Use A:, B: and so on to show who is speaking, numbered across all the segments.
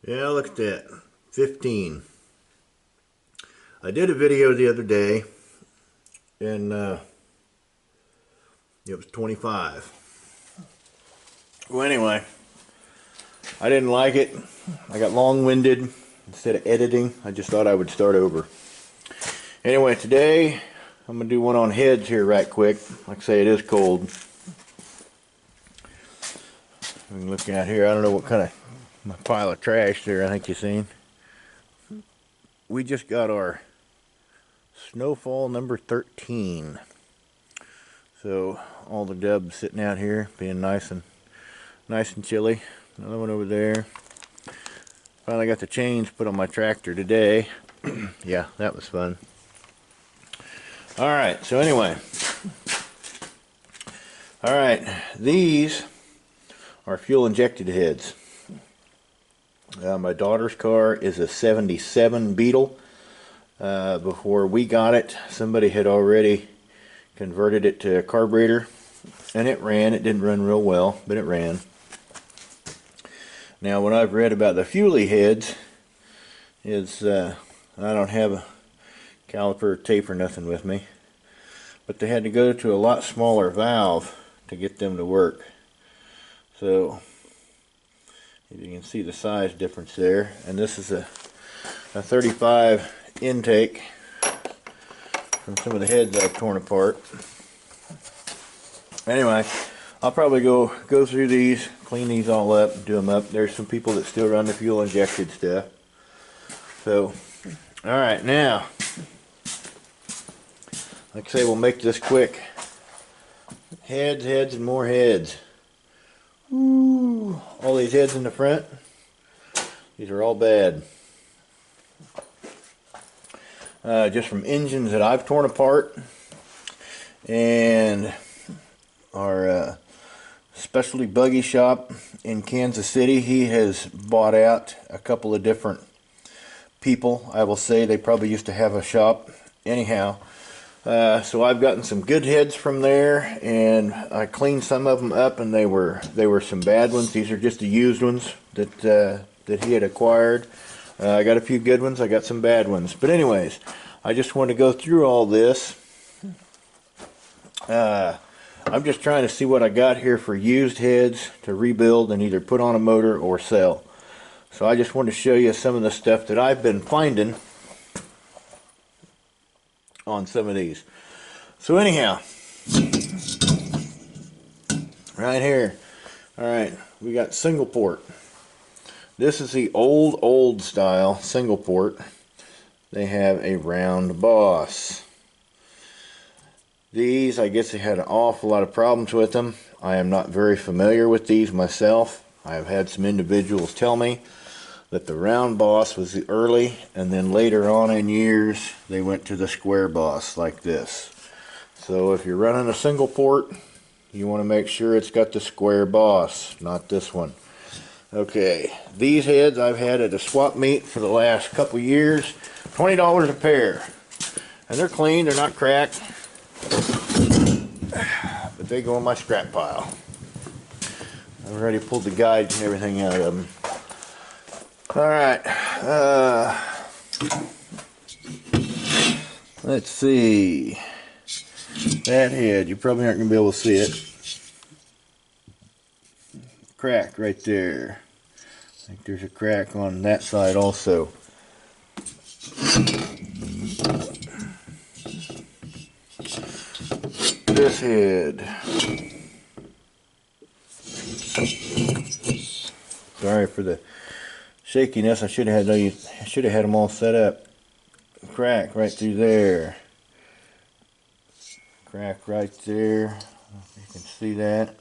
A: Yeah, look at that. 15. I did a video the other day and it was 25. Well, anyway, I didn't like it. I got long-winded. Instead of editing, I just thought I would start over. Anyway, today I'm going to do one on heads here right quick. Like I say, it is cold. We can look out here. I don't know what kind of pile of trash there I think you've seen. We just got our snowfall number 13. So all the dubs sitting out here being nice and chilly. Another one over there. Finally got the chains put on my tractor today. Yeah, that was fun. Alright, so anyway. Alright, these are fuel injected heads. My daughter's car is a 77 Beetle. Before we got it, somebody had already converted it to a carburetor, and it ran. It didn't run real well, but it ran. Now, what I've read about the Fuelie heads is, I don't have a caliper or tape or nothing with me, but they had to go to a lot smaller valve to get them to work. So, if you can see the size difference there, and this is a 35 intake from some of the heads I've torn apart. Anyway, I'll probably go through these, clean these all up, do them up. There's some people that still run the fuel injected stuff. So, alright, now, like I say, we'll make this quick. Heads, and more heads. Ooh, all these heads in the front, these are all bad. Just from engines that I've torn apart, and our specialty buggy shop in Kansas City, he has bought out a couple of different people. I will say they probably used to have a shop anyhow. So I've gotten some good heads from there, and I cleaned some of them up, and they were some bad ones. These are just the used ones that he had acquired. I got a few good ones, I got some bad ones. But anyways, I just want to go through all this. I'm just trying to see what I got here for used heads to rebuild and either put on a motor or sell. So I just want to show you some of the stuff that I've been finding on some of these. So anyhow, right here, alright, we got single port. This is the old style single port. They have a round boss. These, I guess they had an awful lot of problems with them. I am not very familiar with these myself. I have had some individuals tell me that the round boss was the early, and then later on in years they went to the square boss like this. So if you're running a single port, you want to make sure it's got the square boss, not this one. Okay, these heads I've had at a swap meet for the last couple years. $20 a pair. And they're clean, they're not cracked. But they go in my scrap pile. I've already pulled the guides and everything out of them. Alright, let's see. That head, you probably aren't going to be able to see it. Crack right there. I think there's a crack on that side also. This head. Sorry for the shakiness. I should have had them all set up. Crack right through there. Crack right there. You can see that.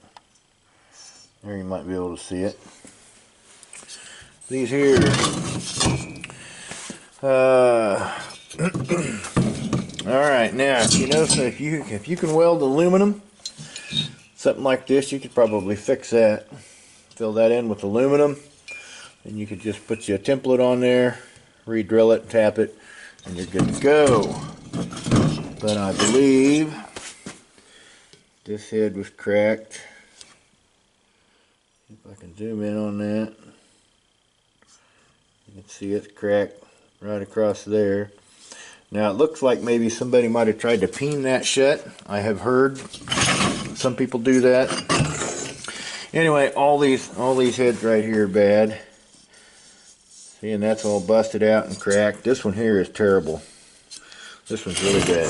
A: There, you might be able to see it. These here. Alright, now you notice that if you can weld aluminum, something like this, you could probably fix that. Fill that in with aluminum, and you could just put you a template on there, re-drill it, tap it, and you're good to go. But I believe this head was cracked. If I can zoom in on that. can see it's cracked right across there. Now it looks like maybe somebody might have tried to peen that shut. I have heard some people do that. Anyway, all these heads right here are bad. See, and that's all busted out and cracked. This one here is terrible. This one's really bad.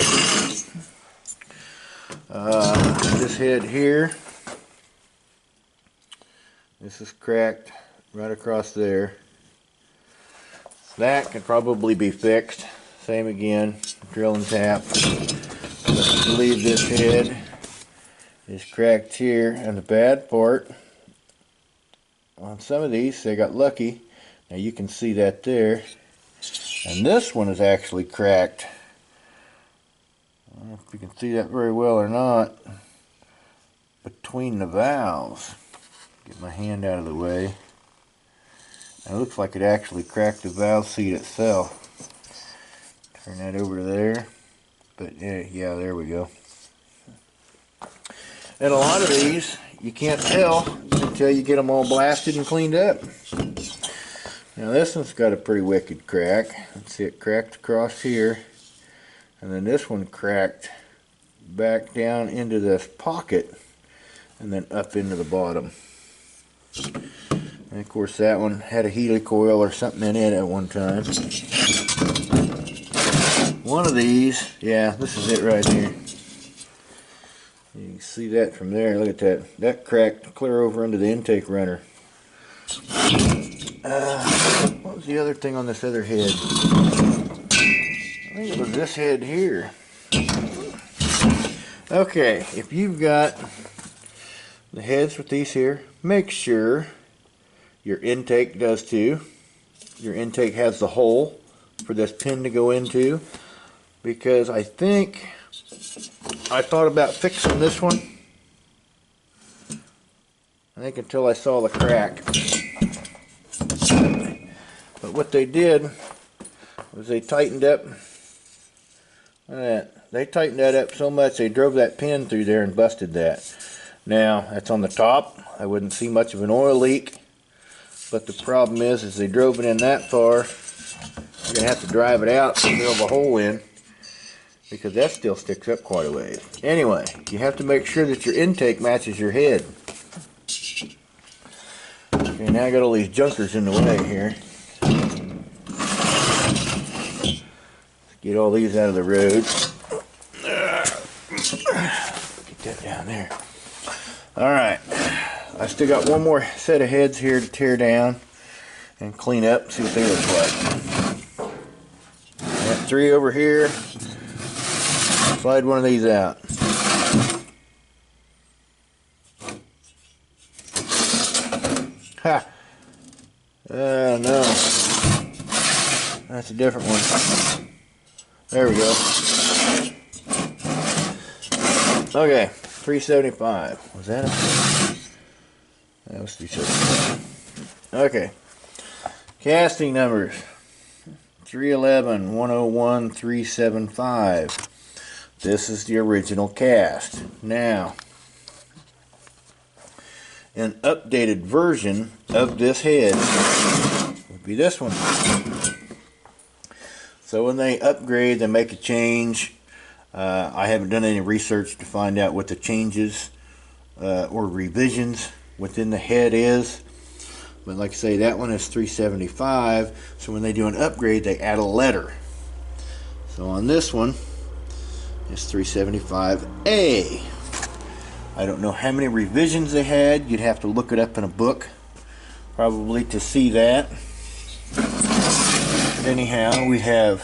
A: This head here, this is cracked right across there. That can probably be fixed. Same again, drill and tap. But I believe this head is cracked here, and the bad part on some of these, they got lucky. Now you can see that there, and this one is actually cracked. I don't know if you can see that very well or not, between the valves. Get my hand out of the way. And it looks like it actually cracked the valve seat itself. Turn that over there. But yeah, there we go. And a lot of these, you can't tell until you get them all blasted and cleaned up. Now this one's got a pretty wicked crack. Let's see, it cracked across here. And then this one cracked back down into this pocket and then up into the bottom. And of course that one had a helicoil or something in it at one time. One of these, yeah, this is it right here. You can see that from there. Look at that. That cracked clear over into the intake runner. What was the other thing on this other head? I think it was this head here. Okay, if you've got the heads with these here, make sure your intake does too. Your intake has the hole for this pin to go into, because I think I thought about fixing this one. I think until I saw the crack. But what they did was they tightened up. Look at that. They tightened that up so much they drove that pin through there and busted that. Now that's on the top. I wouldn't see much of an oil leak, but the problem is they drove it in that far. You're gonna have to drive it out to drill the hole in, because that still sticks up quite a ways. Anyway, you have to make sure that your intake matches your head. Okay, now I got all these junkers in the way here. Get all these out of the road. Get that down there. Alright, I still got one more set of heads here to tear down and clean up, see what they look like. Got 3 over here. Slide one of these out. Ha! No. That's a different one. There we go. Okay, 375. Was that it? That was 375. Okay. Casting numbers. 311, 101, 375. This is the original cast. Now, an updated version of this head would be this one. So when they upgrade, they make a change. I haven't done any research to find out what the changes or revisions within the head is. But like I say, that one is 375. So when they do an upgrade, they add a letter. So on this one, it's 375A. I don't know how many revisions they had. You'd have to look it up in a book, probably, to see that. But anyhow, I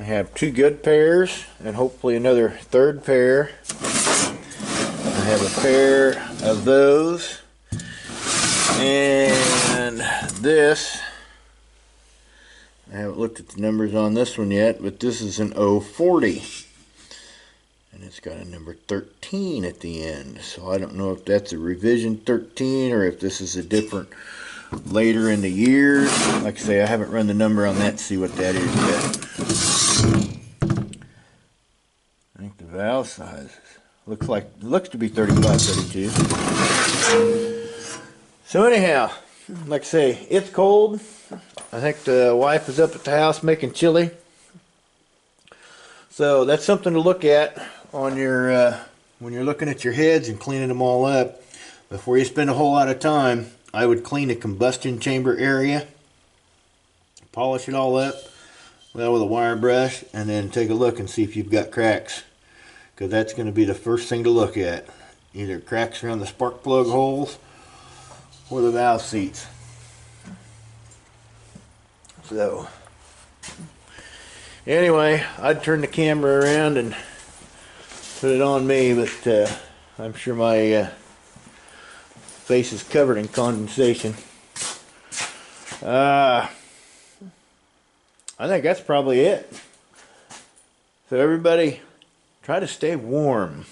A: have 2 good pairs and hopefully another 3rd pair. I have a pair of those, and this, I haven't looked at the numbers on this one yet, but this is an 040. And it's got a number 13 at the end. So I don't know if that's a revision 13 or if this is a different later in the years. Like I say, I haven't run the number on that to see what that is yet. I think the valve size looks to be 35, 32. So anyhow, like I say, it's cold. I think the wife is up at the house making chili. So that's something to look at on your when you're looking at your heads and cleaning them all up. Before you spend a whole lot of time, I would clean the combustion chamber area, polish it all up well with a wire brush, and then take a look and see if you've got cracks, because that's going to be the first thing to look at. Either cracks around the spark plug holes or the valve seats. So anyway, I'd turn the camera around and put it on me, but I'm sure my face is covered in condensation. I think that's probably it. So everybody, try to stay warm.